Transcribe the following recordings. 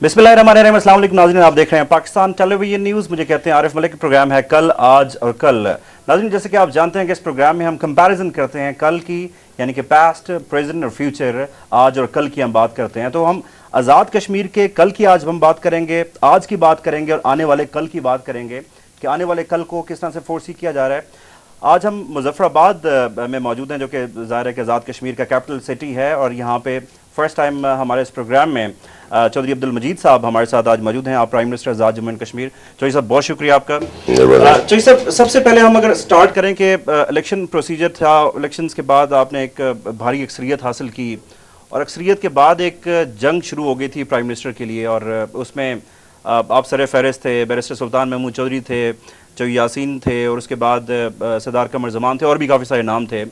बिस्मिल्लाहिर्रहमानिर्रहीम। अस्सलाम वालेकुम नाज़रीन, आप देख रहे हैं पाकिस्तान टेलीविजन न्यूज़। मुझे कहते हैं आरिफ मलिक। प्रोग्राम है कल, आज और कल। नाज़रीन, जैसे कि आप जानते हैं कि इस प्रोग्राम में हम कंपैरिजन करते हैं कल की, यानी कि पास्ट, प्रेजेंट और फ्यूचर, आज और कल की हम बात करते हैं। तो हम आज़ाद कश्मीर के कल की आज हम बात करेंगे, आज की बात करेंगे और आने वाले कल की बात करेंगे कि आने वाले कल को किस तरह से फोरसी किया जा रहा है। आज हम मुजफ्फराबाद में मौजूद हैं, जो कि ज़ाहिर है कि आज़ाद कश्मीर का कैपिटल सिटी है, और यहाँ पे फर्स्ट टाइम हमारे इस प्रोग्राम में चौधरी अब्दुल मजीद साहब हमारे साथ आज मौजूद हैं। आप prime minister Azad Jammu and Kashmir. Chaudhary साहब, बहुत शुक्रिया आपका। चौधरी साहब, सबसे पहले हम अगर स्टार्ट करें कि इलेक्शन प्रोसीजर था, इलेक्शंस के बाद आपने एक भारी अक्सरियत हासिल की, और अक्सरियत के बाद एक जंग शुरू हो गई थी प्राइम मिनिस्टर के लिए, और उसमें आप सर फहरिस्त थे, बैरिस्टर सुल्तान महमूद चौधरी थे, चौधरी यासीन थे, और उसके बाद सरदार कमर जमान थे, और भी काफ़ी सारे नाम थे।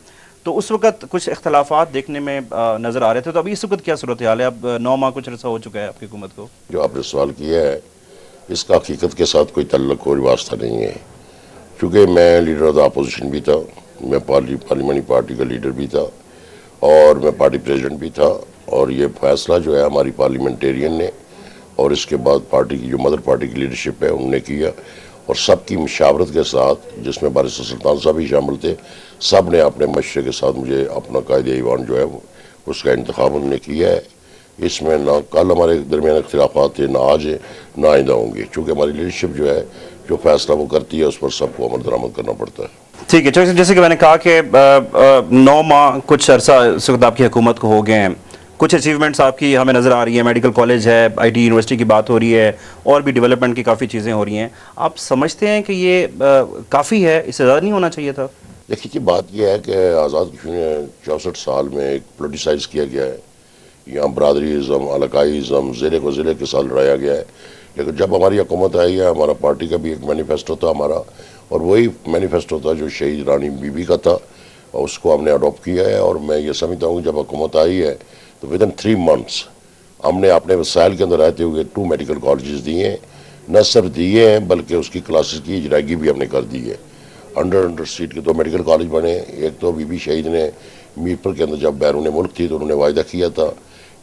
तो उस वक्त कुछ इख्तलाफात देखने में नज़र आ रहे थे। तो अभी इस वक्त क्या सूरत हाल है? अब 9 माह कुछ अर्सा हो चुका है आपकी हुकूमत को। जो आपने सवाल किया है, इसका हकीकत के साथ कोई तल्लुक़ और वास्ता नहीं है, क्योंकि मैं लीडर ऑफ द अपोजिशन भी था, मैं पार्लियामेंटी पार्टी का लीडर भी था, और मैं पार्टी प्रेसिडेंट भी था। और ये फैसला जो है हमारी पार्लियामेंटेरियन ने और इसके बाद पार्टी की जो मदर पार्टी की लीडरशिप है उनने किया, और सबकी मशावरत के साथ, जिसमें बैरिस्टर सुल्तान साहब भी शामिल थे, सब ने अपने मशवरे के साथ मुझे अपना कायदे ईवान जो है उसका इंतखाब उन्होंने किया है। इसमें ना कल हमारे दरमियान इख्तिलाफात थे, ना आज है, ना आइंदा होंगे, क्योंकि हमारी लीडरशिप जो है जो फैसला वो करती है उस पर सबको अमल दरामद करना पड़ता है। ठीक है, जैसे कि मैंने कहा कि 9 माह कुछ अरसा इस वक्त आपकी हुकूमत को हो गए हैं, कुछ अचीवमेंट्स आपकी हमें नज़र आ रही है। मेडिकल कॉलेज है, IT यूनिवर्सिटी की बात हो रही है, और भी डेवलपमेंट की काफ़ी चीज़ें हो रही हैं। आप समझते हैं कि ये काफ़ी है, इससे ज़्यादा नहीं होना चाहिए था? देखिए जी, बात यह है कि आज़ाद कश्मीर 64 साल में एक पोलिटिसाइज किया गया है। यहाँ बरादरीज़म, अलकाईज़म, ज़िले को ज़िले के साथ लड़ाया गया है। लेकिन जब हमारी हुकूमत आई है, हमारा पार्टी का भी एक मैनिफेस्टो था हमारा, और वही मैनिफेस्टो था जो शहीद रानी बीबी का था, और उसको हमने अडॉप्ट किया है। और मैं ये समझता हूँ कि जब हुकूमत आई है तो विदिन 3 मंथ्स हमने अपने वसाइल के अंदर रहते हुए 2 मेडिकल कॉलेजेस दिए हैं। न सिर्फ दिए हैं बल्कि उसकी क्लासेस की इजरायगी भी हमने कर दी है। 100 सीट के 2 मेडिकल कॉलेज बने। एक तो बीबी शहीद ने मीरपुर के अंदर जब बैरून मुल्क थी तो उन्होंने वायदा किया था,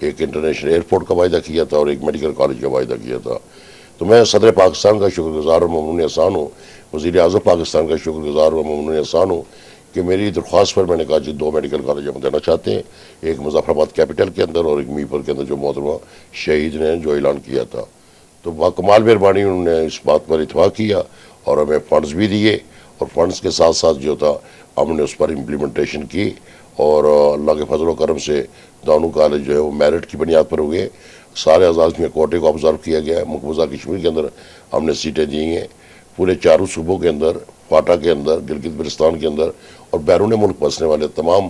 एक इंटरनेशनल एयरपोर्ट का वायदा किया था और एक मेडिकल कॉलेज का वायदा किया था। तो मैं सदर पाकिस्तान का शुक्रगुजार और ममनून एहसान हूँ, वज़ीर आज़म पाकिस्तान का शुक्रगुजार और ममनून एहसान हूँ कि मेरी दरख्वास्त पर मैंने कहा जी 2 मेडिकल कॉलेज हम देना चाहते हैं, एक मुजफ्फराबाद कैपिटल के अंदर और एक मीरपुर के अंदर, जो मोहतरमा शहीद ने जो ऐलान किया था। तो बाकमाल मेहरबानी उन्होंने इस बात पर इतफाक़ किया और हमें फ़ंड्स भी दिए, और फंड्स के साथ साथ जो था हमने उस पर इम्प्लीमेंटेशन की, और अल्लाह के फजल करम से दोनों कॉलेज जो है वो मेरिट की बुनियाद पर हुए। सारे आज़ाद में कोटे को ऑब्ज़र्व किया गया है। मुकबूजा कश्मीर के अंदर हमने सीटें दी हैं, पूरे 4 सूबों के अंदर, फाटा के अंदर, गिलगित बल्तिस्तान के अंदर, और बैरून मुल्क बसने वाले तमाम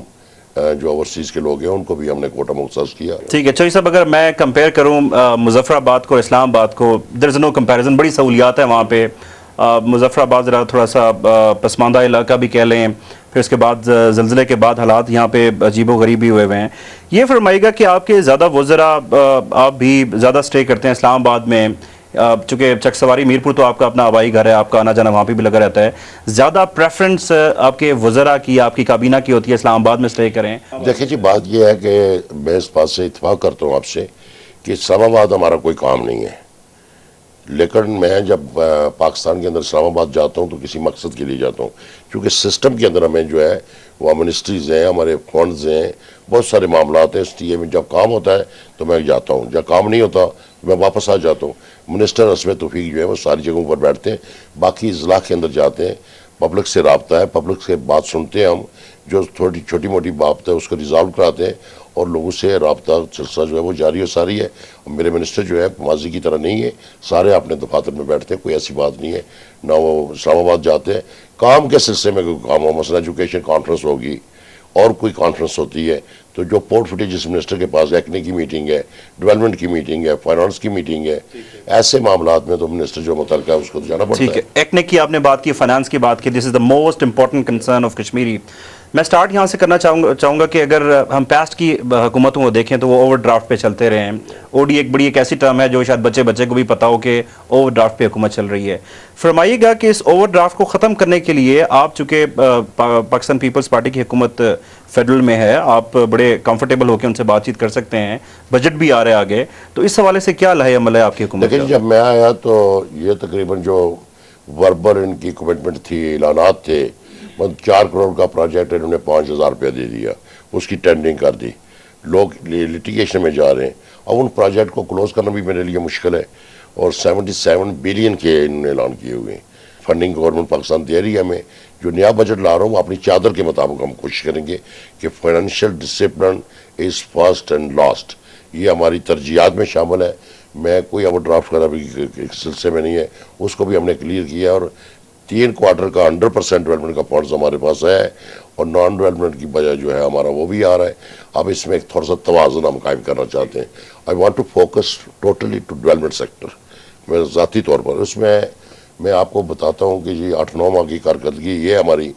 जो ओवरसीज़ के लोग हैं उनको भी हमने कोटा मुख्तस किया। ठीक है चौधरी साहब, अगर मैं कंपेयर करूँ मुजफ्फराबाद को, इस्लामाबाद को, देयर इज़ नो कंपैरिजन। बड़ी सहूलियात है वहाँ पे। मुजफ्फराबाद ज़रा थोड़ा सा पसमानदा इलाका भी कह लें, फिर उसके बाद ज़लज़ले के बाद हालात यहाँ पे अजीबो गरीब भी हुए हुए हैं। ये फरमाइएगा कि आपके ज़्यादा वज़रा, आप भी ज़्यादा स्टे करते हैं इस्लामाबाद में, चूँकि चक सवारी मीरपुर तो आपका अपना आबाई घर है, आपका आना जाना वहाँ पे भी लगा रहता है। ज़्यादा प्रेफरेंस आपके वज़रा की, आपकी काबीना की होती है इस्लामाबाद में स्टे करें? देखिए जी, बात यह है कि मैं इस बात से इत्फाक़ करता हूँ आपसे कि इस्लामाबाद हमारा कोई काम नहीं है, लेकिन मैं जब पाकिस्तान के अंदर इस्लामाबाद जाता हूँ तो किसी मकसद के लिए जाता हूँ, क्योंकि सिस्टम के अंदर हमें जो है वहाँ मिनिस्ट्रीज़ हैं, हमारे फंड्स हैं, बहुत सारे मामलात हैं। इसलिए में जब काम होता है तो मैं जाता हूँ, जब काम नहीं होता तो मैं वापस आ जाता हूँ। मिनिस्टर असम तौफीक जो है वो सारी जगहों पर बैठते हैं, बाकी अजला के अंदर जाते हैं, पब्लिक से रब्ता है, पब्लिक से बात सुनते हैं हम, जो थोड़ी छोटी मोटी बात है उसको रिजॉल्व कराते हैं, और लोगों से रब्ता सिलसिला जो है वो जारी और सारी है। और मेरे मिनिस्टर जो है माजी की तरह नहीं है, सारे अपने दफातर में बैठते हैं, कोई ऐसी बात नहीं है। ना वो इस्लामाबाद जाते हैं काम के सिलसिले में, कोई काम हो, मसला एजुकेशन कॉन्फ्रेंस होगी और कोई कॉन्फ्रेंस होती है, तो जो पोर्ट फुटेज जिस मिनिस्टर के पास एक्ने की मीटिंग है, डेवलपमेंट की मीटिंग है, फाइनेंस की मीटिंग है, ऐसे मामलात में तो मिनिस्टर जो मुतल्लिक़ है उसको तो जाना पड़ता है। ठीक है, एक्ने की आपने बात की, फाइनेंस की बात की, this is the most important concern of Kashmiri. मैं स्टार्ट यहाँ से करना चाहूँगा कि अगर हम पास्ट की हुकूमतों को देखें तो वो ओवरड्राफ्ट पे चलते रहे हैं। ओडी एक ऐसी टर्म है जो शायद बच्चे को भी पता हो कि ओवरड्राफ्ट पे हुकूमत चल रही है। फरमाइएगा कि इस ओवरड्राफ्ट को ख़त्म करने के लिए आप, चूँकि पाकिस्तान पीपल्स पार्टी की हुकूमत फेडरल में है, आप बड़े कंफर्टेबल होकर उनसे बातचीत कर सकते हैं, बजट भी आ रहा है आगे, तो इस हवाले से क्या लहे अमल है आपकी हुकूमत लेकिन का? जब मैं आया तो ये तकरीबन जो वर्बल इनकी कमिटमेंट थी, ऐलानात थे, मतलब 4 करोड़ का प्रोजेक्ट इन्होंने 5,000 रुपया दे दिया, उसकी टेंडरिंग कर दी, लोग लिटिगेशन में जा रहे हैं। अब उन प्रोजेक्ट को क्लोज करना भी मेरे लिए मुश्किल है, और 77 बिलियन के इन्होंने ऐलान किए हुए हैं। फंडिंग गवर्नमेंट पाकिस्तान दे रही है हमें। जो नया बजट ला रहा हूँ अपनी चादर के मुताबिक हम कोशिश करेंगे कि financial discipline is first and last, ये हमारी तरजीहात में शामिल है। मैं कोई अब ड्राफ्ट का भी सिलसिले में नहीं है, उसको भी हमने क्लियर किया, और 3 क्वार्टर का 100% डेवलपमेंट का फंड्स हमारे पास है, और नॉन डेवलपमेंट की बजाय जो है हमारा वो भी आ रहा है। अब इसमें एक थोड़ा सा तवाज़ुन हम कायम करना चाहते हैं। I want to focus totally to development sector. मैं ज़ाती तौर पर उसमें मैं आपको बताता हूँ कि जी 8-9 माह की कारकर्दगी ये हमारी,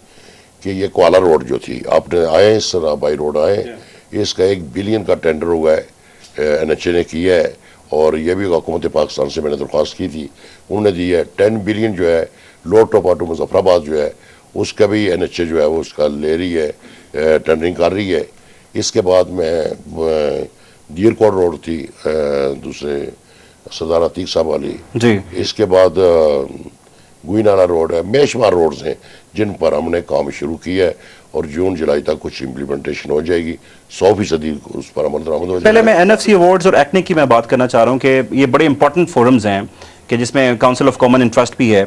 कि ये कोआला रोड जो थी, आपने आए सराबाई रोड आए, इसका 1 बिलियन का टेंडर हुआ है, NHA ने किया है, और ये भी हुकूमत पाकिस्तान से मैंने दरख्वास्त की थी, उन्होंने दी है। 10 बिलियन जो है लोअर टोपा टू मुजफ्फराबाद जो है उसका भी NHA जो है वो उसका ले रही है, टेंडरिंग कर रही है। इसके बाद में दीरकोट रोड थी, दूसरे सरदार अतीक साहब वाली जी, इसके बाद गुईनाला रोड है, बेशुमार रोड्स हैं जिन पर हमने काम शुरू किया है, और जून जुलाई तक कुछ इम्प्लीमेंटेशन हो जाएगी, 100% उस पर अमल दरामद हो जाएगा। पहले मैं NFC अवार्ड्स और एक्ने की मैं बात करना चाह रहा हूँ कि ये बड़े इंपॉर्टेंट फोरम्स हैं कि जिसमें काउंसिल ऑफ कॉमन इंटरेस्ट भी है,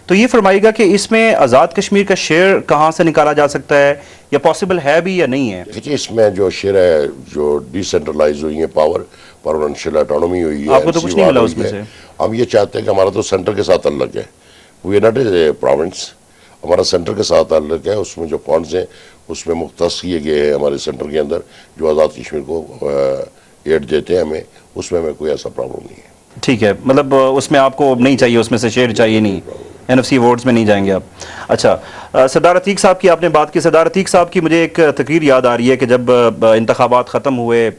तो ये फरमाइएगा कि इसमें आज़ाद कश्मीर का शेयर कहाँ से निकाला जा सकता है, या पॉसिबल है भी या नहीं है? देखिए, इसमें जो शेयर है, जो डिसेंट्रलाइज हुई है पावर, प्रोविंशियल ऑटोनॉमी हुई है, आपको तो कुछ नहीं मिला उसमें से? हम ये चाहते हैं कि हमारा तो सेंटर के साथ अलग है, वी नॉट ए प्रोविंस, हमारा सेंटर के साथ अलग है। उसमें जो फंड्स हैं उसमें मुख्तस किए गए हैं हमारे सेंटर के अंदर, जो आज़ाद कश्मीर को एड देते हैं हमें, उसमें हमें कोई ऐसा प्रॉब्लम नहीं है। ठीक है, मतलब उसमें आपको नहीं चाहिए, उसमें से शेयर चाहिए नहीं, NFC अवार्ड्स में नहीं जाएंगे आप। अच्छा, सरदार अतीक साहब की आपने बात की, सरदार अतीक साहब की मुझे एक तकरीर याद आ रही है कि जब इंतखाबात ख़त्म हुए,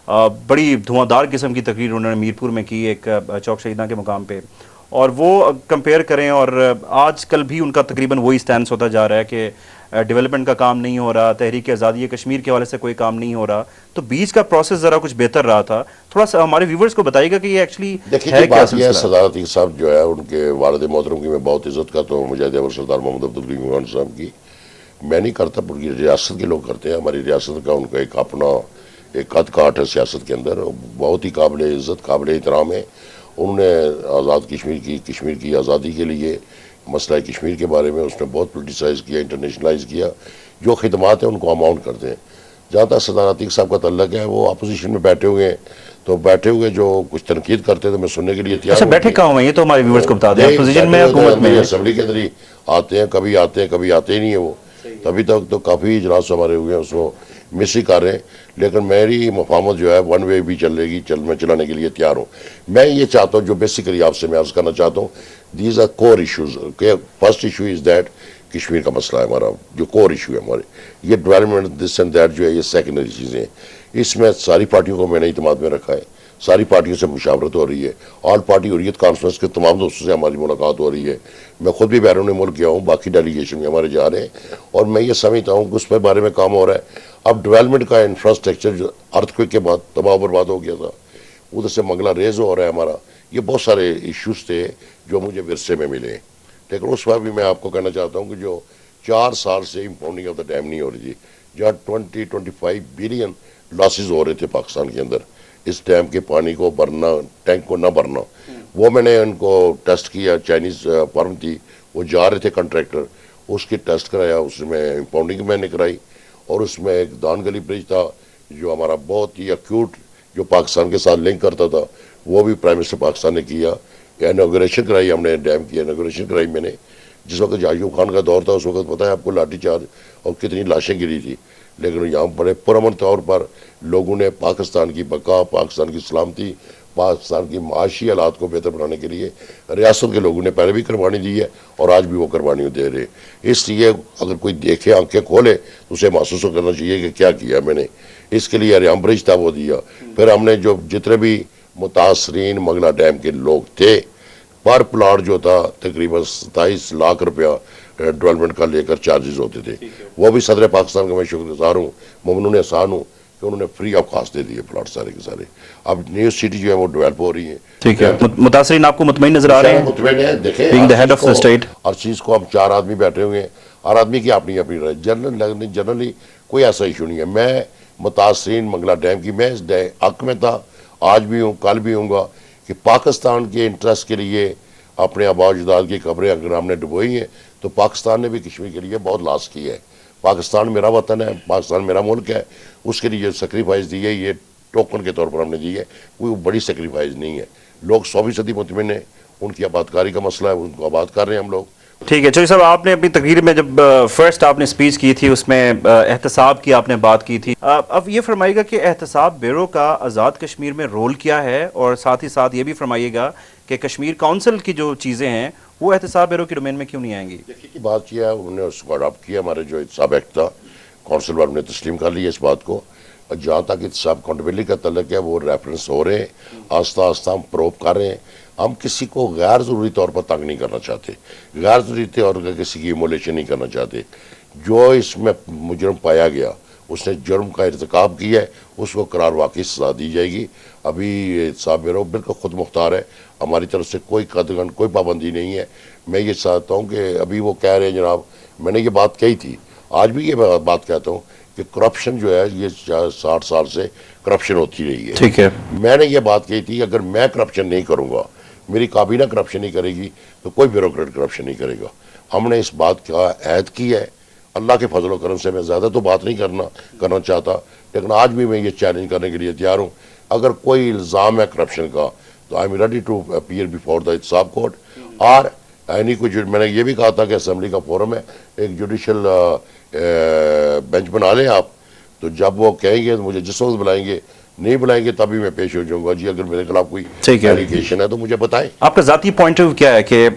बड़ी धुआंधार किस्म की तकरीर उन्होंने मीरपुर में की एक चौक शहीदा के मुकाम पे, और वो कंपेयर करें और आजकल भी उनका तकरीबन वही स्टैंड होता जा रहा है कि डेवलपमेंट का काम नहीं हो रहा, तहरीक आज़ादी कश्मीर के हवाले से कोई काम नहीं हो रहा, तो बीच का प्रोसेस ज़रा कुछ बेहतर रहा था। थोड़ा सा हमारे व्यूवर्स को बताइएगा कि ये एक्चुअली है क्या सिलसिला? सरदार अतीक साहब जो है, उनके वालिद मोहतरम की मैं बहुत इज्जत करता हूँ, मुजाहिद अवर सरदार मोहम्मद अब्दुल खान साहब की मैं नहीं करता, पूरी रियासत के लोग करते हैं। हमारी रियासत का उनका एक अपना एक कद काठ है सियासत के अंदर, बहुत ही काबिल इज़्ज़त, काबिल एहतराम है। उन्होंने आज़ाद कश्मीर की आज़ादी के लिए, मसला कश्मीर के बारे में उसने बहुत पोलिटिसाइज़ किया, इंटरनेशनलाइज किया। जो खिदमात हैं उनको अमाउंट करते हैं। जहाँ तक सरदार अतीक साहब का तल्लक है, वो अपोजिशन में बैठे हुए हैं, तो बैठे हुए जो कुछ तनकीद करते थे मैं सुनने के लिए तैयार। अच्छा, बैठे कहाँ हुए, ये तो हमारे व्यूवर्स को बता दें, अपोजिशन में, हुकूमत में, असेंबली के अंदर ही आते हैं, कभी आते हैं कभी आते ही नहीं है वो। तभी तक तो काफ़ी इजलास हमारे हुए हैं, उसको मिस ही कर रहे हैं। लेकिन मेरी मफामत जो है वन वे भी चलेगी, मैं चलाने के लिए तैयार हूँ। मैं ये चाहता हूँ, जो बेसिकली आपसे मैं अर्ज करना चाहता हूँ, these are core issues. First issue is that Kashmir का मसला है हमारा, जो कोर इशू है हमारे। ये डेवलपमेंट दिस एंड दैट जो है ये सेकेंडरी चीज़ें हैं। इसमें सारी पार्टियों को मैंने इत्मीनान में रखा है, सारी पार्टियों से मुशावरत हो रही है, ऑल पार्टी हुर्रियत कॉन्फ्रेंस के तमाम दोस्तों से हमारी मुलाकात हो रही है। मैं खुद भी बैरून मुल्क गया हूँ, बाकी डेलीगेशन में हमारे जा रहे हैं, और मैं ये समझता हूँ कि उस पर बारे में काम हो रहा है। अब डेवलपमेंट का इंफ्रास्ट्रक्चर जो अर्थक्वेक के बाद तबाह बर्बाद हो गया था, उधर से मंगला रेज हो रहा है हमारा, ये बहुत सारे इश्यूज थे जो मुझे विरसे में मिले। लेकिन उस पर भी मैं आपको कहना चाहता हूँ कि जो 4 साल से इम्पाउंडिंग ऑफ द डैम नहीं हो रही थी, जहाँ 20-25 बिलियन लॉसेज हो रहे थे पाकिस्तान के अंदर, इस डैम के पानी को भरना, टैंक को ना भरना, वो मैंने उनको टेस्ट किया। चाइनीज़ फर्म थी, वो जा रहे थे कंट्रैक्टर, उसकी टेस्ट कराया, उसमें इम्पाउंडिंग मैंने कराई, और उसमें एक दानगली ब्रिज था जो हमारा बहुत ही एक्यूट, जो पाकिस्तान के साथ लिंक करता था, वो भी प्राइम मिनिस्टर पाकिस्तान ने किया। इनॉग्रेशन कराई हमने, डैम की इनॉग्रेशन कराई मैंने। जिस वक्त अयूब खान का दौर था उस वक्त पता है आपको लाठीचार्ज और कितनी लाशें गिरी थी। लेकिन यहाँ बड़े पुरअमन तौर पर लोगों ने पाकिस्तान की बका, पाकिस्तान की सलामती, पाकिस्तान की माशी हालात को बेहतर बनाने के लिए रियासत के लोगों ने पहले भी कुर्बानी दी है और आज भी वो कुर्बानी दे रहे। इसलिए अगर कोई देखे, आंखें खोले, तो उसे महसूस करना चाहिए कि क्या किया मैंने। इसके लिए रियाम ब्रिज था वो दिया। फिर हमने जो जितने भी मुतासरीन मंगला डैम के लोग थे, पर प्लाट जो था तकरीबन 27 लाख रुपया डेवलपमेंट का लेकर चार्जेस होते थे, वो भी सदर पाकिस्तान का मैं शुक्रगुजार हूँ, ममनून एहसान हूँ कि उन्होंने फ्री ऑफ कॉस्ट दे दिए प्लॉट सारे के सारे। अब न्यू सिटी जो है वो डेवलप हो रही है। ठीक है, मुतासरीन आपको मुतमईन नजर आ रहे हैं? मुतमईन है, देखें Being the head of the state, हर चीज़ को हम 4 आदमी बैठे हुए हैं, हर आदमी की अपनी अपनी राय। जनरली कोई ऐसा इशू नहीं है। मैं मुतासरीन मंगला डैम की मैं इस हक में था, आज भी हूँ, कल भी हूँगा कि पाकिस्तान के इंटरेस्ट के लिए अपने आबा अजदाद की कब्रें अगर हमने डुबोई हैं तो पाकिस्तान ने भी कश्मीर के लिए बहुत लॉस की है। पाकिस्तान मेरा वतन है, पाकिस्तान मेरा मुल्क है, उसके लिए जो सेक्रीफाइस दी है ये टोकन के तौर पर हमने दी है, कोई बड़ी सेक्रीफाइस नहीं है। लोग 100% मुतमिन है, उनकी आबादकारी का मसला है, उनको आबाद कर रहे हैं हम लोग। ठीक है चौधरी साहब, आपने अपनी तकरीर में जब फर्स्ट आपने स्पीच की थी उसमें एहतसाब की आपने बात की थी। अब ये फरमाइएगा कि एहतसाब ब्यूरो का आज़ाद कश्मीर में रोल क्या है, और साथ ही साथ ये भी फरमाइएगा कि कश्मीर काउंसिल की जो चीज़ें हैं वो एहतसाब ब्यूरो के डोमेन में क्यों नहीं आएंगी? देखिए की बात किया उन्होंने उसको अडॉप्ट किया, हमारे जो एहतसाब एक्ट था काउंसिल वालों ने तस्लीम कर लिया इस बात को। और जहाँ तक एहतसाब अकाउंटेबिलिटी का तल्लक है वो रेफरेंस हो रहे हैं, आस्ता आस्ता हम प्रोव कर रहे हैं। हम किसी को गैर ज़रूरी तौर पर तंग नहीं करना चाहते, गैर ज़रूरी तौर पर किसी की इमोलेशन नहीं करना चाहते। जो इसमें मुजरम पाया गया, उसने जुर्म का इर्तिकाब किया है, उसको करार वाकई सजा दी जाएगी। अभी एहतसाब ब्यूरो बिल्कुल खुद मुख्तार है, हमारी तरफ से कोई कदगन कोई पाबंदी नहीं है। मैं ये चाहता हूँ कि अभी वो कह रहे हैं जनाब, मैंने ये बात कही थी, आज भी ये बात कहता हूँ कि करप्शन जो है ये 60 साल से करप्शन होती रही है। ठीक है, मैंने ये बात कही थी अगर मैं करप्शन नहीं करूँगा, मेरी काबीना करप्शन नहीं करेगी तो कोई ब्यूरोक्रेट करप्शन नहीं करेगा। हमने इस बात का ऐद की है। अल्लाह के फजल करम से मैं ज़्यादा तो बात नहीं करना चाहता, लेकिन आज भी मैं ये चैलेंज करने के लिए तैयार हूँ। अगर कोई इल्ज़ाम है करप्शन का तो I am ready to appear before the एहतसाब कोर्ट। और यानी कुछ मैंने ये भी कहा था कि असम्बली का फोरम है, एक जुडिशल बेंच बना लें आप, तो जब वो कहेंगे तो मुझे जिस वक्त बुलाएंगे, नहीं बुलाएंगे तभी मैं पेश हो जाऊंगा। जी अगर मेरे खिलाफ कोई एलिगेशन है तो मुझे बताएं। आपका जाती पॉइंट ऑफ व्यू क्या है कि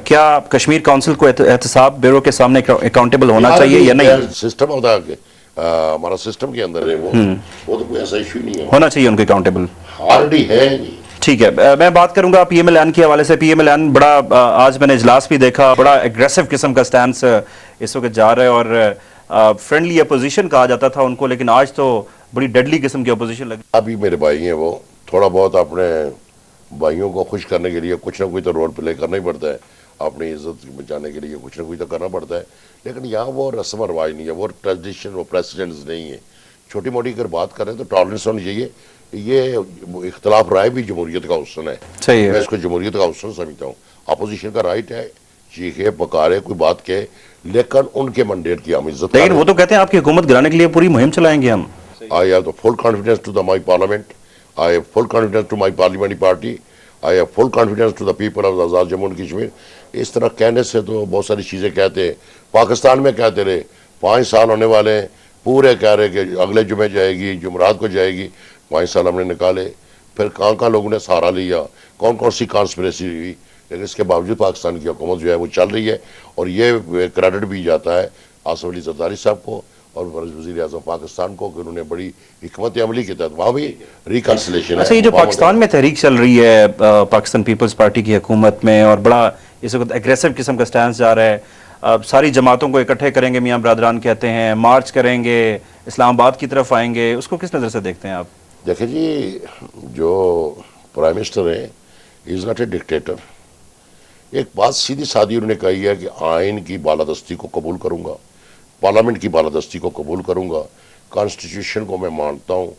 क्या कश्मीर काउंसिल को एहतसाब ब्यूरो के सामने अकाउंटेबल होना चाहिए या नहीं? सिस्टम होता है हमारा, सिस्टम के अंदर है वो तो कोई ऐसा इशू नहीं है, होना चाहिए उनको अकाउंटेबल, ऑलरेडी है। ठीक है, मैं बात करूंगा पीएमएलएन के हवाले से। पीएमएलएन बड़ा आज मैंने इजलास भी देखा, बड़ा एग्रेसिव किस्म का स्टैंड इस वक्त जा रहा है, और फ्रेंडली अपोजिशन कहा जाता था उनको, लेकिन आज तो बड़ी डेडली किस्म की अपोजिशन लगी। अभी मेरे भाई हैं, वो थोड़ा बहुत अपने भाइयों को खुश करने के लिए कुछ ना कुछ तो रोल प्ले करना ही पड़ता है, अपनी इज्जत बचाने के लिए कुछ ना कुछ तो करना पड़ता है। लेकिन यहाँ वो रस्म रवाज नहीं है, वो ट्रेडिशन, वो प्रेसिडेंट्स नहीं है। छोटी मोटी अगर बात करें तो टॉलरेंस होनी चाहिए। ये इख्तलाफ राय भी जमहूरियत का हुस्न है, सही है, मैं इसको जमहूरियत का हुस्न समझता हूँ। अपोजिशन का राइट है चीखे पकारे कोई बात कहे, लेकिन उनके मंडेट की हम इज्जत। लेकिन वो तो कहते हैं आपकी हुकूमत गिराने के लिए पूरी मुहिम चलाएंगे हम। I have the full confidence to the my parliament. I have full confidence to my parliamentary party. I have full confidence to the people of Azad Jammu and Kashmir. इस तरह कहने से तो बहुत सारी चीज़ें कहते हैं, पाकिस्तान में कहते रहे 5 साल होने वाले हैं, पूरे कह रहे कि अगले जुमे जाएगी, जुमरात को जाएगी। 5 साल हमने निकाले, फिर कहाँ कहाँ लोगों ने सहारा लिया, कौन कौन सी कॉन्स्पिरेसी हुई, लेकिन इसके बावजूद पाकिस्तान की हुकूमत जो है वो चल रही है। और ये क्रेडिट भी जाता है आसिफ अली जरदारी साहब को और वज़ीर आज़म पाकिस्तान को कि उन्होंने बड़ी हिकमत अमली के तहत वहाँ भी रिकन्सिलेशन है। अच्छा, ये जो पाकिस्तान में तहरीक चल रही है पाकिस्तान पीपल्स पार्टी की हुकूमत में, और बड़ा इस वक्त एग्रेसिव किस्म का स्टैंड जा रहा है, सारी जमातों को इकट्ठे करेंगे, मियाँ बरादरान कहते हैं, मार्च करेंगे, इस्लामाबाद की तरफ आएंगे, उसको किस नज़र से देखते हैं आप? देखिए जी, जो प्राइम मिनिस्टर है इज़ नॉट ए डिक्टेटर। एक बात सीधी सादी उन्होंने कही है कि आइन की बालादस्ती को कबूल करूँगा, पार्लियामेंट की बालादस्ती को कबूल करूँगा, कॉन्स्टिट्यूशन को मैं मानता हूँ,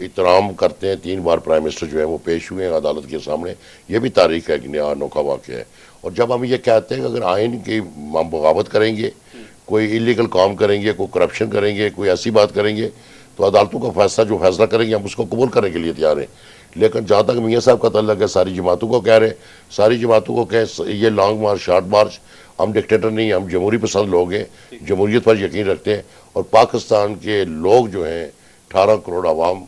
इतराम करते हैं। 3 बार प्राइम मिनिस्टर जो है वो पेश हुए हैं अदालत के सामने, ये भी तारीख है कि नया अनोखा वाक़या है। और जब हम ये कहते हैं कि अगर आइन की हम बगावत करेंगे, कोई इलीगल काम करेंगे, कोई करप्शन करेंगे, कोई ऐसी बात करेंगे, तो अदालतों का फैसला जो फैसला करेंगे हम उसको कबूल करने के लिए तैयार हैं। लेकिन जहाँ तक मियाँ साहब का तल्लक है, सारी जमातों को कह रहे हैं, सारी जमातों को कहें ये लॉन्ग मार्च शॉर्ट मार्च, हम डिक्टेटर नहीं, हम जमहूरी पसंद लोग हैं, जमहूरियत पर यकीन रखते हैं। और पाकिस्तान के लोग जो हैं 18 करोड़ आवाम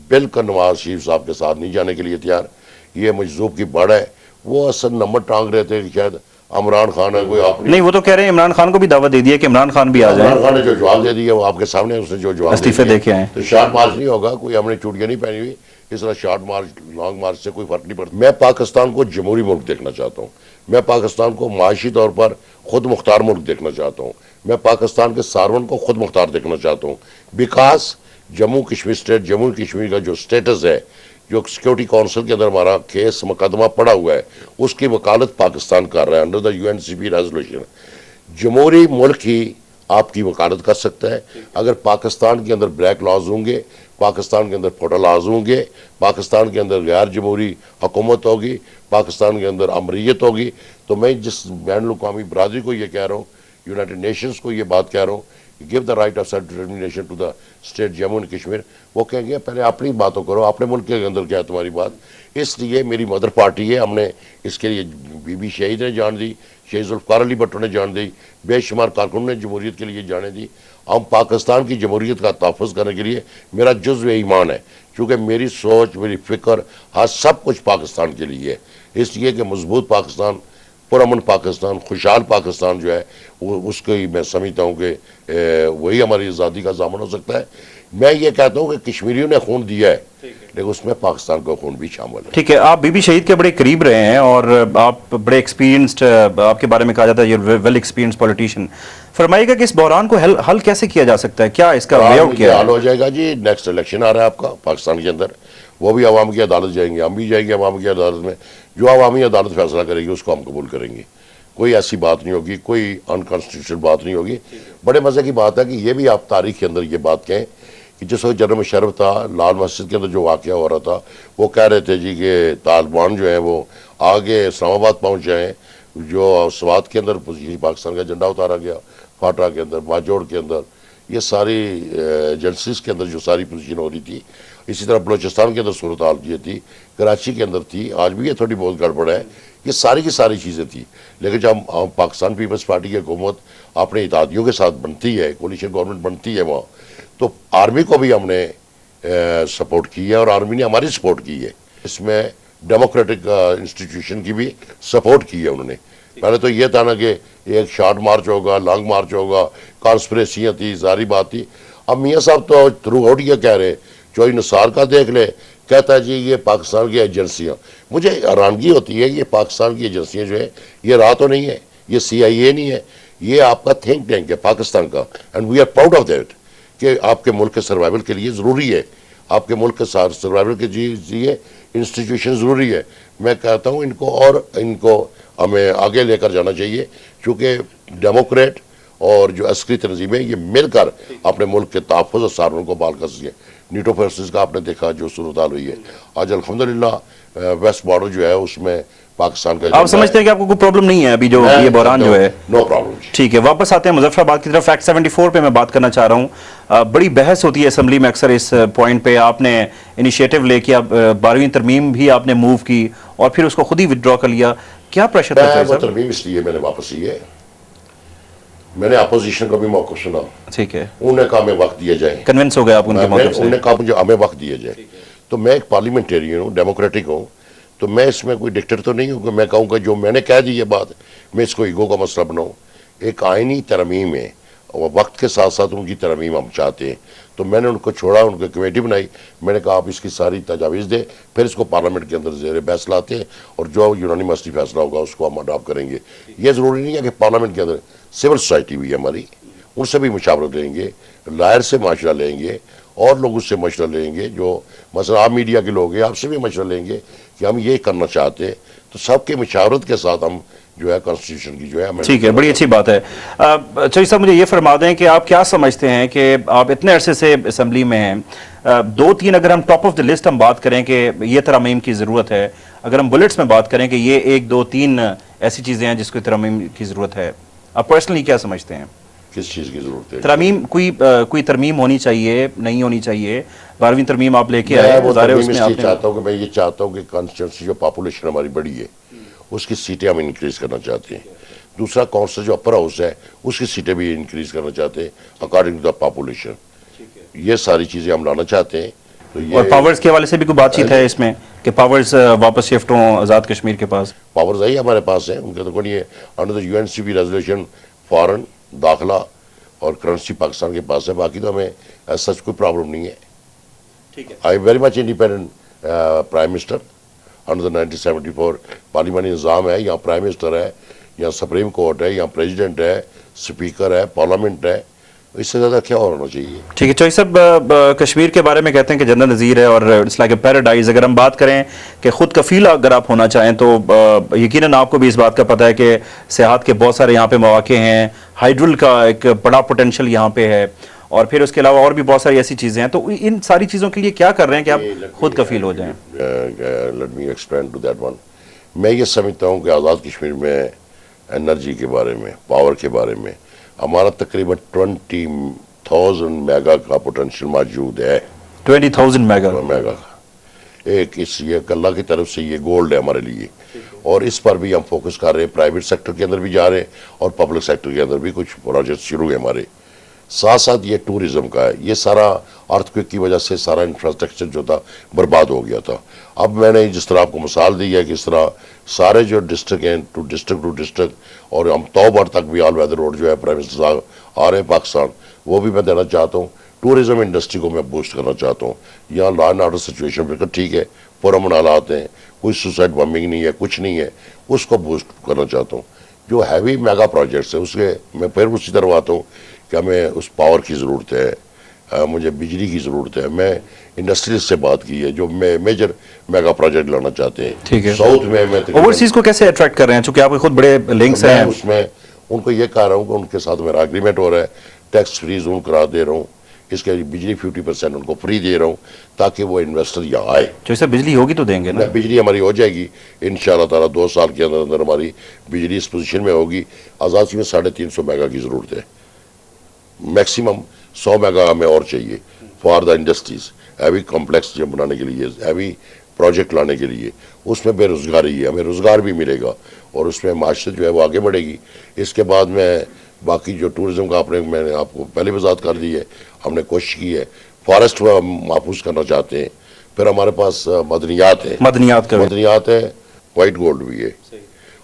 बिल्कुल नवाज शरीफ साहब के साथ नहीं जाने के लिए तैयार। ये मजजूब की बड़ है, वो असल नंबर टांग रहे थे कि शायद इमरान खान है कोई आप नहीं, वो तो कह रहे हैं इमरान खान को भी दावत दे दी है कि इमरान खान भी आ जाए। इमरान खान ने जो जवाब दे दिया वो आपके सामने, उसने जो जवाब इस्तीफे देखे हैं, तो शॉर्ट मार्च नहीं होगा, कोई हमने चूड़ियाँ नहीं पहनी हुई, इस तरह शॉर्ट मार्च लॉन्ग मार्च से कोई फर्क नहीं पड़ता। मैं पाकिस्तान को जमहूरी मुल्क देखना चाहता हूँ, मैं पाकिस्तान को माशी तौर पर खुद मुख्तार मुल्क देखना चाहता हूँ, मैं पाकिस्तान के सारवन को खुद मुख्तार देखना चाहता हूँ। बिकॉज जम्मू कश्मीर स्टेट, जम्मू कश्मीर का जो स्टेटस है, जो सिक्योरिटी काउंसिल के अंदर हमारा केस मुकदमा पड़ा हुआ है, उसकी वकालत पाकिस्तान कर रहा है अंडर द UNCP रेजोल्यूशन। जमहूरी मुल्क ही आपकी वकालत कर सकता है। अगर पाकिस्तान के अंदर ब्लैक लॉज होंगे, पाकिस्तान के अंदर फोटा लॉज होंगे, पाकिस्तान के अंदर गैर जमहूरी हुकूमत होगी, पाकिस्तान के अंदर अमरीत होगी, तो मैं जिस बैन अवी बरादरी को ये कह रहा हूँ, यूनाइटेड नेशंस को ये बात कह रहा हूँ, give the right of self determination to the state Jammu and Kashmir. वो कहेंगे पहले अपनी बातों करो, अपने मुल्क के अंदर क्या है तुम्हारी बात। इसलिए मेरी मदर पार्टी है, हमने इसके लिए बीबी शहीद ने जान दी, शहीद जुल्फ़िकार अली भट्टो ने जान दी, बेशुमार कारकुन ने जमहूरियत के लिए जाने दी। हम पाकिस्तान की जमहूरियत का तहफ़्फ़ुज़ करने के लिए मेरा जुज़्व ईमान है, क्योंकि मेरी सोच, मेरी फ़िक्र, हाँ सब कुछ पाकिस्तान के लिए है। इसलिए कि मजबूत पाकिस्तान, पुरअमन पाकिस्तान, खुशहाल पाकिस्तान जो है वो उसके मैं समझता हूँ कि वही हमारी आज़ादी का ज़ामन हो सकता है। मैं ये कहता हूँ कि कश्मीरियों ने खून दिया है, लेकिन उसमें पाकिस्तान का खून भी शामिल है। ठीक है, आप बीबी शहीद के बड़े करीब रहे हैं और आप बड़े एक्सपीरियंस्ड, आपके बारे में कहा जाता है ये वेल एक्सपीरियंस्ड पॉलिटिशियन। फरमाइएगा कि इस बहरान को हल कैसे किया जा सकता है, क्या इसका वे आउट क्या हल हो जाएगा जी? नेक्स्ट इलेक्शन आ रहा है आपका पाकिस्तान के अंदर, वो भी अवाम की अदालत जाएंगे, हम भी जाएंगे अवाम की अदालत में। जो अवामी अदालत फैसला करेगी उसको हम कबूल करेंगे। कोई ऐसी बात नहीं होगी, कोई अनकॉन्स्टिट्यूशनल बात नहीं होगी। बड़े मज़े की बात है कि ये भी आप तारीख के अंदर ये बात कहें कि जिस वक्त जनरल मुशर्रफ था, लाल मस्जिद के अंदर जो वाक़या हो रहा था, वो कह रहे थे जी कि तालिबान जो है वो आगे इस्लामाबाद पहुँच जाएँ। जो स्वात के अंदर पाकिस्तान का झंडा उतारा गया, फाटा के अंदर, बाजोड़ के अंदर, ये सारी एजेंसीज के अंदर जो सारी पोजीशन हो रही थी। इसी तरह बलोचिस्तान के अंदर सूरत हाल ये थी, कराची के अंदर थी, आज भी ये थोड़ी बहुत गड़बड़ है। ये सारी की सारी चीज़ें थी। लेकिन जब पाकिस्तान पीपल्स पार्टी की हुकूमत अपने इत्तेहादियों के साथ बनती है, कोलिशन गवर्नमेंट बनती है वहाँ, तो आर्मी को भी हमने सपोर्ट की है और आर्मी ने हमारी सपोर्ट की है। इसमें डेमोक्रेटिक इंस्टीट्यूशन की भी सपोर्ट की है उन्होंने। पहले तो ये था ना कि एक शॉर्ट मार्च होगा, लॉन्ग मार्च होगा, कॉन्स्पिरेसियाँ थी, सारी बात थी। अब मियाँ साहब तो थ्रू आउट ये कह रहे हैं, चोई नसार का देख ले, कहता है जी ये पाकिस्तान की एजेंसियाँ। मुझे हैरानगी होती है, ये पाकिस्तान की एजेंसियाँ जो है ये राह तो नहीं है, ये CIA नहीं है, ये आपका थिंक टैंक है पाकिस्तान का, and we are proud of that कि आपके मुल्क के सर्वाइवल के लिए ज़रूरी है, आपके मुल्क के सर्वाइवल के लिए इंस्टीट्यूशन ज़रूरी है। मैं कहता हूँ इनको हमें आगे लेकर जाना चाहिए, क्योंकि डेमोक्रेट और जो अस्करी तंजीमें ये मिलकर अपने मुल्क के तहफ़्फ़ुज़ और सारों को बाल कर सकें। नीटो फोर्सेस का आपने देखा जो सूरत हाल हुई है आज, अल्हम्दुलिल्लाह वेस्ट बॉर्डर जो है उसमें पाकिस्तान का। आप समझते हैं कि आपको कोई प्रॉब्लम नहीं है अभी जो ये बहरान जो है? No problem. ठीक है, वापस आते हैं मुजफ्फराबाद की तरफ। फैक्ट 74 पे मैं बात करना चाह रहा हूँ। बड़ी बहस होती है असेंबली में अक्सर इस पॉइंट पे। आपने इनिशिएटिव लेके अब 12वीं तरमीम भी आपने मूव की और फिर उसको खुद ही विदड्रॉ कर लिया, क्या प्रेशर था? तरमीम इसलिए मैंने वापस ली है, मैंने अपोजिशन का भी मौका सुना। ठीक है, उन्होंने कहा हमें वक्त दिया जाए, कन्विंस हो गया आप उनके मौके से? उन्होंने कहा मुझे हमें वक्त दिया जाए। तो मैं एक पार्लियामेंटेरियन हूँ, डेमोक्रेटिक हूँ, तो मैं इसमें कोई डिक्टेटर तो नहीं हूँ कि मैं कहूँगा जो मैंने कह दी ये बात मैं इसको ईगो का मसला बनाऊँ। एक आइनी तरमीम है और वक्त के साथ साथ उनकी तरमीम हम चाहते हैं, तो मैंने उनको छोड़ा, उनको कमेटी बनाई। मैंने कहा आप इसकी सारी तजावीज़ दें, फिर इसको पार्लियामेंट के अंदर ज़ेर बहस लाते हैं और जो यूनानिमसली फैसला होगा उसको हम अडॉप्ट करेंगे। ये ज़रूरी नहीं है कि पार्लियामेंट के अंदर सिविल सोसाइटी भी है हमारी, उनसे भी मुशावरत लेंगे, लायर से माशरा लेंगे और लोगों से मशवरा लेंगे, जो मसला आप मीडिया के लोग हैं आपसे भी मशवरा लेंगे कि हम ये करना चाहते हैं। तो सबके मुशावरत के साथ हम जो है कॉन्स्टिट्यूशन की जो है। ठीक है, बड़ी अच्छी बात है। चौधरी साहब मुझे ये फरमा दें कि आप क्या समझते हैं कि आप इतने अरसे से असेंबली में हैं, 2-3 अगर हम टॉप ऑफ द लिस्ट हम बात करें कि ये तरमीम की ज़रूरत है, अगर हम बुलेट्स में बात करें कि ये 1-2-3 ऐसी चीज़ें हैं जिसको तरमीम की ज़रूरत है, आप पर्सनली क्या समझते हैं? किस चीज़ की ज़रूरत है? तरमीम कोई तरमीम होनी चाहिए, नहीं होनी चाहिए? 12वीं तरमीम आप लेके आए, चाहता हूँ कि मैं ये चाहता हूँ कि कॉन्स्टिट्यूंसी जो पॉपुलेशन हमारी बड़ी है उसकी सीटें हम इंक्रीज करना चाहते हैं। दूसरा काउंसिल जो अपर हाउस है उसकी सीटें भी इंक्रीज करना चाहते हैं अकॉर्डिंग टू द पॉपुलेशन। ये सारी चीज़ें हम लाना चाहते हैं। तो ये और पावर्स के हवाले से भी कोई बातचीत है इसमें कि पावर्स वापस शिफ्ट हों आज़ाद कश्मीर के पास? पावर्स आई हमारे पास है, उनके तो कोई नहीं है। Under the UNCP resolution foreign, दाखिला और करेंसी पाकिस्तान के पास है, बाकी तो हमें सच कोई प्रॉब्लम नहीं है। ठीक है, I very much independent prime minister under 1974 पार्लियामानी निज़ाम है, यहाँ प्राइम मिनिस्टर है, यहाँ सुप्रीम कोर्ट है, यहाँ प्रेसिडेंट है, स्पीकर है, पार्लियामेंट है, इससे ज़्यादा क्या होना चाहिए। ठीक है चौधरी साहब, कश्मीर के बारे में कहते हैं कि जन्नत नज़ीर है और इट्स लाइक ए पैराडाइज। अगर हम बात करें कि खुद कफील अगर आप होना चाहें तो यकीनन आपको भी इस बात का पता है कि सियाहत के बहुत सारे यहाँ पे मौके हैं, हाइड्रल का एक बड़ा पोटेंशियल यहाँ पे है, और फिर उसके अलावा और भी बहुत सारी ऐसी चीज़ें हैं। तो इन सारी चीज़ों के लिए क्या कर रहे हैं कि आप खुद कफील हो जाएं? Let me explain to that one. मैं ये समझता हूँ कि आज़ाद कश्मीर में एनर्जी के बारे में, पावर के बारे में हमारा तकरीबन 20,000 मेगा का पोटेंशियल मौजूद है। 20,000 मेगा का एक इस ये अल्लाह की तरफ से ये गोल्ड है हमारे लिए, और इस पर भी हम फोकस कर रहे हैं। प्राइवेट सेक्टर के अंदर भी जा रहे हैं और पब्लिक सेक्टर के अंदर भी कुछ प्रोजेक्ट शुरू है हमारे। साथ साथ ये टूरिज्म का है। ये सारा अर्थक्वेक की वजह से सारा इंफ्रास्ट्रक्चर जो था बर्बाद हो गया था। अब मैंने जिस तरह आपको मिसाल दी है कि इस तरह सारे जो डिस्ट्रिक्ट हैं टू डिस्ट्रिक्ट और हम तौबर तक भी ऑल वेदर रोड जो है प्राइम मिनिस्टर साहब आ रहे हैं पाकिस्तान, वो भी मैं देना चाहता हूँ। टूरिज्म इंडस्ट्री को मैं बूस्ट करना चाहता हूँ। यहाँ लॉ एंड ऑर्डर सिचुएशन बिल्कुल ठीक है, पुरअमन हालात हैं, कोई सुसाइड बम्बिंग नहीं है, कुछ नहीं है, उसको बूस्ट करना चाहता हूँ। जो हैवी मेगा प्रोजेक्ट्स है उसके मैं फिर उसी तरफ आता हूँ कि हमें उस पावर की ज़रूरत है, मुझे बिजली की ज़रूरत है। मैं इंडस्ट्रीज से बात की है जो मेजर मेगा प्रोजेक्ट लाना चाहते हैं। ठीक है, साउथ में मैं ओवरसीज को कैसे अट्रैक्ट कर रहे हैं, चूंकि आपके खुद बड़े लिंक्स तो हैं उसमें उनको ये कह रहा हूँ कि उनके साथ मेरा एग्रीमेंट हो रहा है, टैक्स फ्री जोन करा दे रहा हूँ, इसके बिजली 50% उनको फ्री दे रहा हूँ ताकि वो इन्वेस्टर यहाँ आए। जो इससे बिजली होगी तो देंगे ना? बिजली हमारी हो जाएगी इंशाअल्लाह ताला, 2 साल के अंदर अंदर हमारी बिजली इस पोजीशन में होगी। आज़ादी में 350 मेगा की ज़रूरत है, मैक्सिमम 100 मेगा हमें और चाहिए for the industries, heavy complex जो बनाने के लिए, हैवी प्रोजेक्ट लाने के लिए। उसमें बेरोज़गारी है, हमें रोज़गार भी मिलेगा और उसमें माशरत जो है वो आगे बढ़ेगी। इसके बाद में बाकी जो टूरिज़्म का मैंने आपको पहले वजाहत कर दी है, हमने कोशिश की है, फॉरेस्ट महफूज करना चाहते हैं। फिर हमारे पास मदनियात है, मदनियात है, वाइट गोल्ड भी है,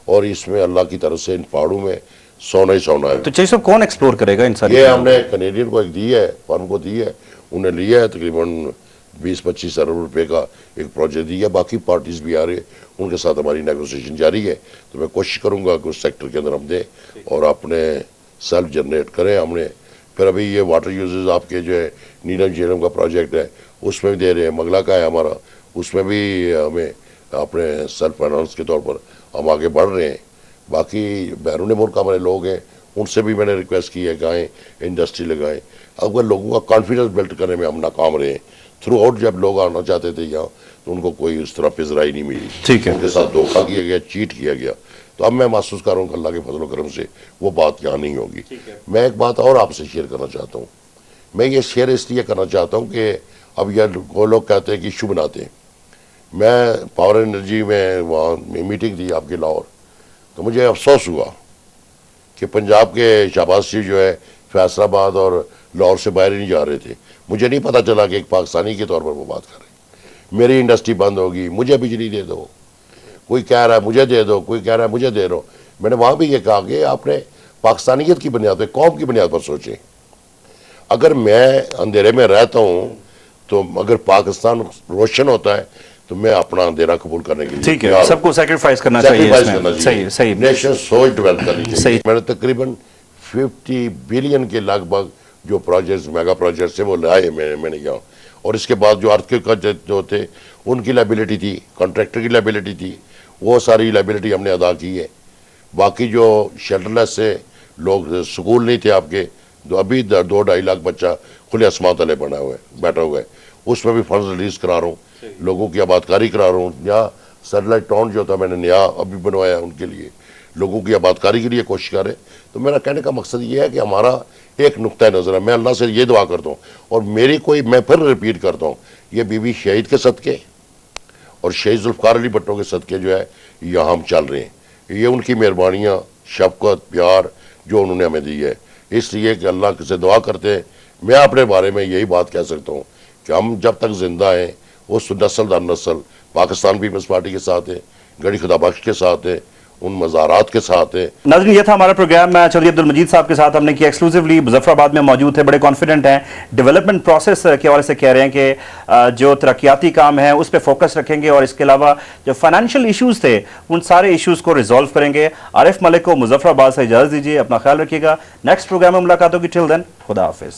और इसमें अल्लाह की तरफ से इन पहाड़ों में सोना ही सोना है। तो चाहिए सब कौन एक्सप्लोर करेगा इन सारी? ये हमने कनेडियन को एक दी है, फर्म को दी है, उन्हें लिया है तकरीबन 20-25 अरब रुपए का एक प्रोजेक्ट दिया। बाकी पार्टीज भी आ रहे हैं, उनके साथ हमारी नेगोशिएशन जारी है। तो मैं कोशिश करूंगा कि उस सेक्टर के अंदर हम दें और अपने सेल्फ जनरेट करें। हमने फिर अभी ये वाटर यूजेस आपके जो है नीलम झेलम का प्रोजेक्ट है उसमें भी दे रहे हैं, मंगला का है हमारा, उसमें भी हमें अपने सेल्फ फाइनेंस के तौर पर हम आगे बढ़ रहे हैं। बाकी बैरून मुल्क हमारे लोग हैं, उनसे भी मैंने रिक्वेस्ट की है कि आएँ इंडस्ट्री लगाएं। अगर लोगों का कॉन्फिडेंस बिल्ड करने में हम नाकाम रहे, थ्रू आउट जब लोग आना चाहते थे यहाँ तो उनको कोई उस तरह पिजराई नहीं मिली, ठीक है, उनके साथ धोखा किया गया, चीट किया गया। तो अब मैं महसूस कर रहा हूँ कि अल्लाह के फजल करम से वो बात यहाँ नहीं होगी। मैं एक बात और आपसे शेयर करना चाहता हूँ। मैं ये शेयर इसलिए करना चाहता हूँ कि अब यह वो लोग कहते हैं कि इशू बनाते हैं। मैं पावर एनर्जी में वहाँ मीटिंग थी आपके लाहौर, तो मुझे अफसोस हुआ कि पंजाब के शहबाज शरीफ जो है फैसलाबाद और लाहौर से बाहर ही नहीं जा रहे थे। मुझे नहीं पता चला कि एक पाकिस्तानी के तौर पर वो बात कर रहे हैं। मेरी इंडस्ट्री बंद होगी, मुझे बिजली दे दो, कोई कह रहा है मुझे दे दो, कोई कह रहा है मुझे दे दो। मैंने वहाँ भी ये कहा कि आपने पाकिस्तानियत की बुनियाद पर, कौम की बुनियाद पर सोचें। अगर मैं अंधेरे में रहता हूँ तो अगर पाकिस्तान रोशन होता है तो मैं अपना अंधेरा कबूल करने के लिए, ठीक है, सबको सैक्रिफाइस करना चाहिए। सही, नेशन सोच डेवलप करनी चाहिए। मैंने तकरीबन 50 बिलियन के लगभग जो प्रोजेक्ट्स मेगा प्रोजेक्ट्स है वो लाए मैंने यहाँ, और इसके बाद जो अर्थक्वेक का जो थे उनकी लायबिलिटी थी, कॉन्ट्रैक्टर की लायबिलिटी थी, वो सारी लायबिलिटी हमने अदा की है। बाकी जो शेल्टरलेस से लोग, स्कूल नहीं थे आपके, तो अभी 2-2.5 लाख बच्चा खुले आसमान तले बना हुआ है, बैठा हुआ है, उसमें भी फंड रिलीज करा रहा हूँ, लोगों की आबादकारी करा रहा हूँ। यहाँ सैटेलाइट टाउन जो था मैंने नया अभी बनवाया उनके लिए, लोगों की आबादकारी के लिए कोशिश करें। तो मेरा कहने का मकसद ये है कि हमारा एक नुक्ता नज़र है। मैं अल्लाह से ये दुआ करता हूँ, और मेरी कोई, मैं फिर रिपीट करता हूँ, ये बीबी शहीद के सदक़े और शहीद जुल्फ़िकार अली भट्टो के सदक़े जो है यहाँ हम चल रहे हैं। ये उनकी मेहरबानियाँ, शफ़क़त, प्यार जो उन्होंने हमें दी है, इसलिए कि अल्लाह से दुआ करते हैं। मैं अपने बारे में यही बात कह सकता हूँ कि हम जब तक जिंदा हैं उस नस्ल दर नस्ल पाकिस्तान पीपल्स पार्टी के साथ है, गढ़ी खुदा बख्श के साथ है, उन मज़ारात के साथ है। नाज़रीन, ये था हमारा प्रोग्राम। चौधरी अब्दुल मजीद साहब के साथ हमने किया एक्सक्लूसिवली। मुजफ्फराबाद में मौजूद थे, बड़े कॉन्फिडेंट हैं, डेवलपमेंट प्रोसेस के हवाले से कह रहे हैं कि जो तरक्याती काम है उस पर फोकस रखेंगे और इसके अलावा जो फाइनेंशियल इशूज़ थे उन सारे इशूज़ को रिजॉल्व करेंगे। आरिफ मलिक को मुजफ्फराबाद से इजाज़त दीजिए, अपना ख्याल रखिएगा। नेक्स्ट प्रोग्राम में मुलाकात होगी। टिल देन, खुदा हाफिज़।